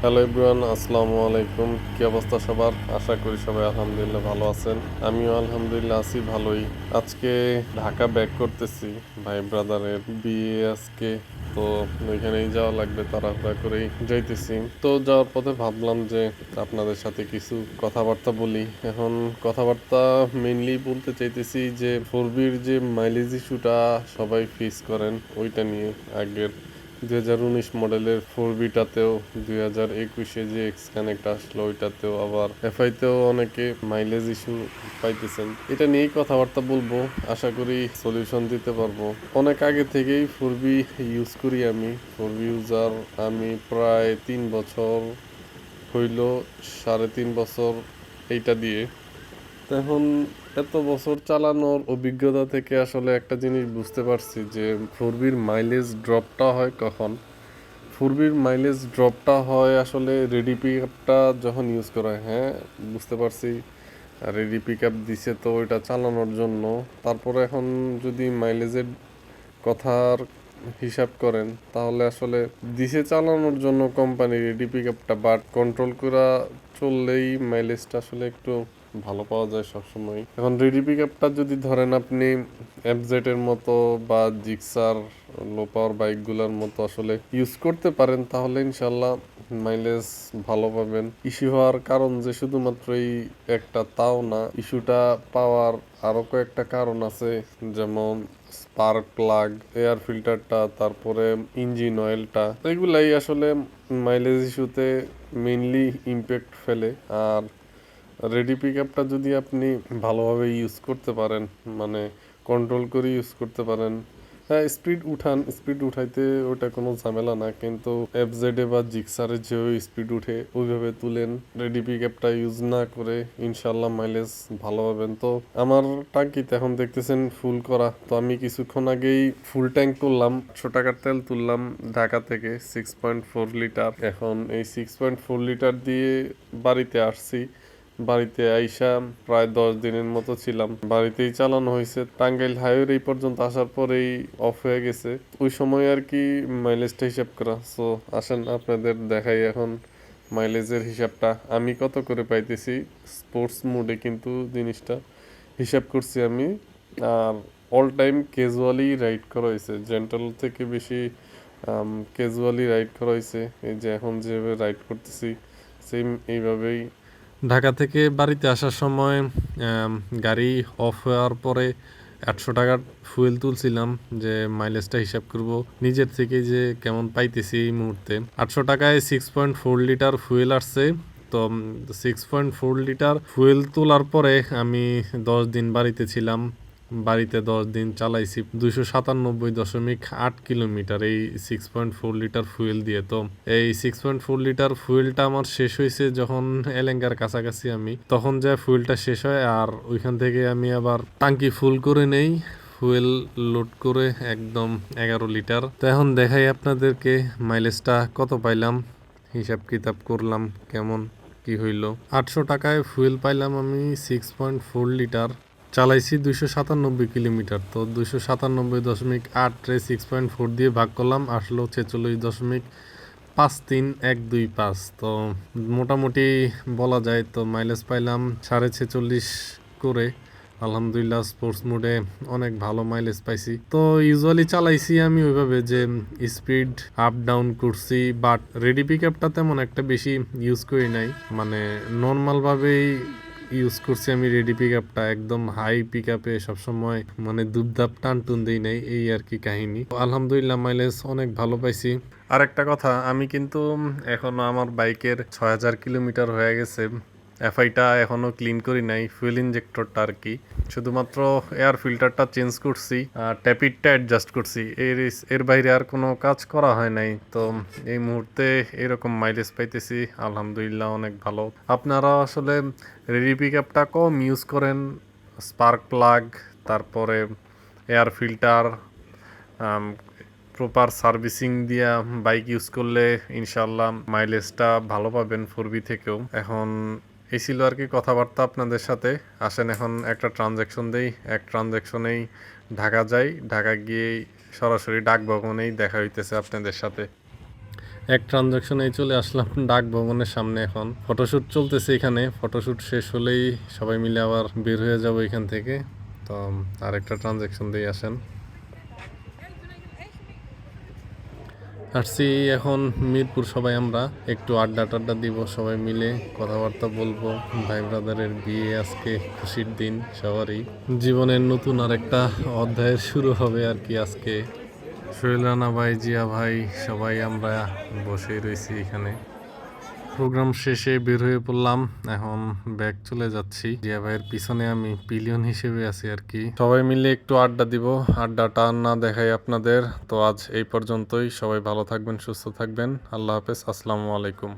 Hello everyone, আসসালামু আলাইকুম। কি অবস্থা সবার? আশা করি সবাই আলহামদুলিল্লাহ ভালো আছেন। আমিও আলহামদুলিল্লাহ আছি ভালোই। আজকে ঢাকা ব্যাক করতেছি, ভাই ব্রাদারের বিয়ে আজকে। তো ওইখানেই যাওয়া লাগবে, তাড়াহুড়া করেই যাইতেছি। তো যাওয়ার পথে ভাবলাম যে আপনাদের সাথে কিছু কথাবার্তা বলি। এখন কথাবার্তা মেইনলি বলতে চাইতেছি যে ফোরবির যে মাইলেজ ইস্যুটা সবাই ফেস করেন, ওইটা নিয়ে। আগের 2019 মডেলের 4বিটাতেও 2021-এ যে এক্স কানেক্ট আসলো ওইটাতেও, আবার এফআইতেও অনেকে মাইলেজ ইস্যু পাইতেছেন। এটা নিয়েই কথাবার্তা বলবো, আশা করি সলিউশন দিতে পারবো। অনেক আগে থেকেই 4বি ইউজ করি আমি, 4বি ইউজার আমি প্রায় 3 বছর হইল, 3.5 বছর এইটা দিয়ে। তো এখন এত বছর চালানোর অভিজ্ঞতা থেকে আসলে একটা জিনিস বুঝতে পারছি যে ফোরবির মাইলেজ ড্রপটা হয় কখন। ফোরবির মাইলেজ ড্রপটা হয় আসলে রেডি পিক আপটা যখন ইউজ করা হয়। হ্যাঁ, বুঝতে পারছি রেডি পিক আপ দিছে তো ওইটা চালানোর জন্য। তারপরে এখন যদি মাইলেজের কথার হিসাব করেন তাহলে আসলে দিছে চালানোর জন্য কোম্পানি রেডি পিক আপটা, বাট কন্ট্রোল করা চললেই মাইলেজটা আসলে একটু ভালো পাওয়া যায় সবসময়। এখন রেডি পিক আপটা যদি ধরেন আপনি এফজেড এর মতো বা জিক্সার লো পাওয়ার বাইকগুলোর মতো আসলে ইউজ করতে পারেন তাহলে ইনশাল্লাহ মাইলেজ ভালো পাবেন। ইস্যু হওয়ার কারণ যে শুধুমাত্র এই একটা তাও না, ইস্যুটা পাওয়ার আরো কয়েকটা কারণ আছে, যেমন স্পার্ক প্লাগ, এয়ার ফিল্টারটা, তারপরে ইঞ্জিন অয়েলটা। এগুলাই আসলে মাইলেজ ইস্যুতে মেইনলি ইম্প্যাক্ট ফেলে। আর রেডি পিক আপটা যদি আপনি ভালোভাবে ইউজ করতে পারেন, মানে কন্ট্রোল করে ইউজ করতে পারেন, হ্যাঁ স্পিড উঠান, স্পিড উঠাইতে ওটা কোনো ঝামেলা না, কিন্তু এফজেডে বা জিক্সারে যে স্পিড উঠে ওইভাবে তুলেন। রেডি পিক আপটা ইউজ না করে ইনশাল্লাহ মাইলেজ ভালো পাবেন। তো আমার টাঙ্কিতে এখন দেখতেছেন ফুল করা, তো আমি কিছুক্ষণ আগেই ফুল ট্যাঙ্ক তুললাম, 100 টাকার তেল তুললাম ঢাকা থেকে 6.4 লিটার। এখন এই 6.4 লিটার দিয়ে বাড়িতে আসছি। বাড়িতে আইসা প্রায় 10 দিনের মতো ছিলাম, বাড়িতেই চালানো হয়েছে। টাঙ্গাইল হাইওয়ে এই পর্যন্ত আসার পরেই অফ হয়ে গেছে, ওই সময় আর কি মাইলেজটা হিসাব করা। সো আসেন আপনাদের দেখাই এখন মাইলেজের হিসাবটা আমি কত করে পাইতেছি। স্পোর্টস মোডে কিন্তু জিনিসটা হিসাব করছি আমি। আর অল টাইম ক্যাজুয়ালি রাইড করা হয়েছে, জেন্টাল থেকে বেশি ক্যাজুয়ালি রাইড করা হয়েছে। এই যে এখন যেভাবে রাইড করতেছি সেম এইভাবেই। ঢাকা থেকে বাড়িতে আসার সময় গাড়ি অফ হওয়ার পরে 800 টাকার ফুয়েল তুলছিলাম, যে মাইলেজটা হিসাব করব নিজের থেকে যে কেমন পাইতেছি এই মুহূর্তে। 800 টাকায় 6.4 লিটার ফুয়েল আসছে। তো 6.4 লিটার ফুয়েল তোলার পরে আমি 10 দিন বাড়িতে ছিলাম। বাড়িতে 10 দিন চালাইছি 297.8 কিলোমিটার এই 6.4 লিটার ফুয়েল দিয়ে। তো এই 6.4 লিটার ফুয়েলটা আমার শেষ হয়েছে যখন এলেঙ্গার কাছাকাছি আমি, তখন যা ফুয়েলটা শেষ হয়। আর ওইখান থেকে আমি আবার টাঙ্কি ফুল করে নেই, ফুয়েল লোড করে একদম 11 লিটার। তো এখন দেখাই আপনাদেরকে মাইলেজটা কত পাইলাম, হিসাব কিতাব করলাম কেমন কি হইল। 800 টাকায় ফুয়েল পাইলাম আমি 6.4 লিটার, চালাইছি 297 কিলোমিটার। তো 297.8 6.4 দিয়ে ভাগ করলাম, আসলো 46.53,125। তো মোটামুটি বলা যায় তো মাইলেজ পাইলাম 46.5 করে। আলহামদুলিল্লাহ স্পোর্টস মোডে অনেক ভালো মাইলেজ পাইছি। তো ইউজুয়ালি চালাইছি আমি ওইভাবে যে স্পিড আপ ডাউন করছি, বাট রেডি পিক আপটা তেমন একটা বেশি ইউজ করি নাই, মানে নর্মাল ভাবেই ইউজ করছি আমি। রেডি পিক আপটা একদম হাই পিক আপে সবসময় মানে দুপদাপ টান টুন দিই নাই, এই আর কি কাহিনী। আলহামদুলিল্লাহ মাইলেজ অনেক ভালো পাইছি। আর একটা কথা, আমি কিন্তু এখনো আমার বাইকের 6000 কিলোমিটার হয়ে গেছে, এফআইটা এখনো ক্লিন করি নাই, ফুয়েল ইনজেক্টরটা আর কি। শুধুমাত্র এয়ার ফিল্টারটা চেঞ্জ করছি, ট্যাপিটটা অ্যাডজাস্ট করছি, এর বাইরে আর কোনো কাজ করা হয় নাই। তো এই মুহূর্তে এরকম মাইলেজ পাইতেছি, আলহামদুলিল্লাহ অনেক ভালো। আপনারা আসলে রেডি পিক আপটা কম ইউজ করেন, স্পার্ক প্লাগ, তারপরে এয়ার ফিল্টার, প্রপার সার্ভিসিং দিয়া বাইক ইউজ করলে ইনশাল্লাহ মাইলেজটা ভালো পাবেন ফোরবি থেকেও। এখন এই ছিল আর কি কথাবার্তা আপনাদের সাথে। আসেন এখন একটা ট্রানজ্যাকশন দেই, এক ট্রানজ্যাকশনেই ঢাকা যাই, ঢাকা গিয়েই সরাসরি ডাক ভবনেই দেখা হইতেছে আপনাদের সাথে। এক ট্রানজাকশনেই চলে আসলাম ডাক ভবনের সামনে। এখন ফটোশুট চলতেছে এখানে, ফটোশুট শেষ হলেই সবাই মিলে আবার বের হয়ে যাব এখান থেকে। তো আরেকটা ট্রানজাকশন দিয়ে আসেন। আসছি এখন মিরপুর, সবাই আমরা একটু আড্ডা টাড্ডা দিব, সবাই মিলে কথাবার্তা বলবো। ভাই ব্রাদারের বিয়ে আজকে, খুশির দিন সবারই, জীবনের নতুন আর একটা অধ্যায়ের শুরু হবে আর কি আজকে। সোহেল রানা ভাই, জিয়া ভাই, সবাই আমরা বসেই রয়েছি এখানে। প্রোগ্রাম শেষে বের হয়ে পড়লাম, এখন ব্যাগ চলে যাচ্ছি। জিয়া ভাইয়ের পিছনে আমি পিলিয়ন হিসেবে আছি আর কি। সবাই মিলে একটু আড্ডা দিব, আড্ডাটা না দেখাই আপনাদের। তো আজ এই পর্যন্তই, সবাই ভালো থাকবেন, সুস্থ থাকবেন, আল্লাহ হাফেজ, আসসালামু আলাইকুম।